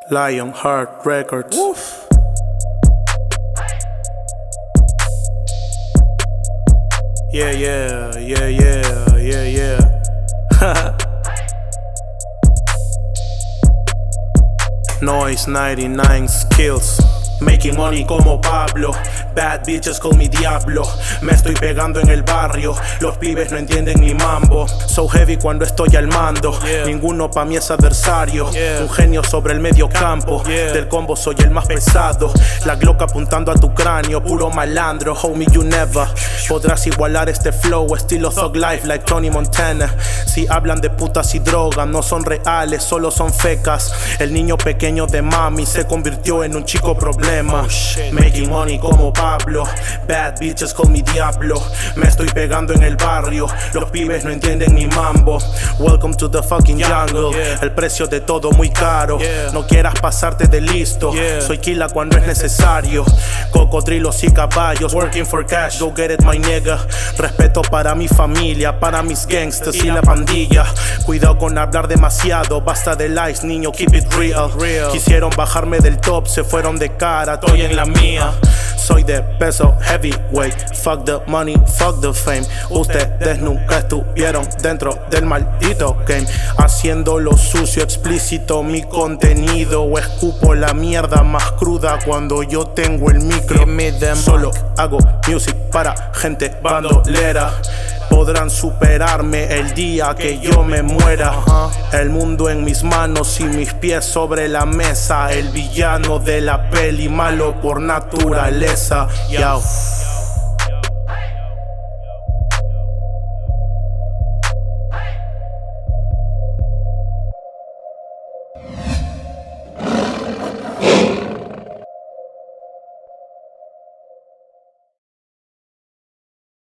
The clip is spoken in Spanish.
Lionheart Records. Uf. Yeah, yeah, yeah, yeah, yeah, yeah. Noise'99 killz. Making money como Pablo. Bad bitches call me Diablo. Me estoy pegando en el barrio. Los pibes no entienden mi mambo. So heavy cuando estoy al mando. Ninguno pa' mí es adversario. Un genio sobre el medio campo. Del combo soy el más pesado. La Glock apuntando a tu cráneo. Puro malandro, homie, you never podrás igualar este flow. Estilo Thug Life like Tony Montana. Si hablan de putas y drogas, no son reales, solo son fecas. El niño pequeño de mami se convirtió en un chico problema. Making money como Pablo. Bad bitches call me Diablo. Me estoy pegando en el barrio. Los pibes no entienden mi mambo. Welcome to the fucking jungle. El precio de todo muy caro. No quieras pasarte de listo. Soy killa cuando es necesario. Cocodrilos y caballos. Working for cash, go get it my nigga. Respeto para mi familia, para mis gangsters y la pandilla. Cuidado con hablar demasiado. Basta de likes, niño, keep it real. Quisieron bajarme del top, se fueron de cara. Estoy en la mía. Soy de peso heavyweight. Fuck the money, fuck the fame. Ustedes nunca estuvieron dentro del maldito game. Haciendo lo sucio, explícito mi contenido. O escupo la mierda más cruda cuando yo tengo el micro. Solo hago music para gente bandolera. Podrán superarme el día que yo me muera. El mundo en mis manos y mis pies sobre la mesa. El villano de la peli, malo por naturaleza. Yo.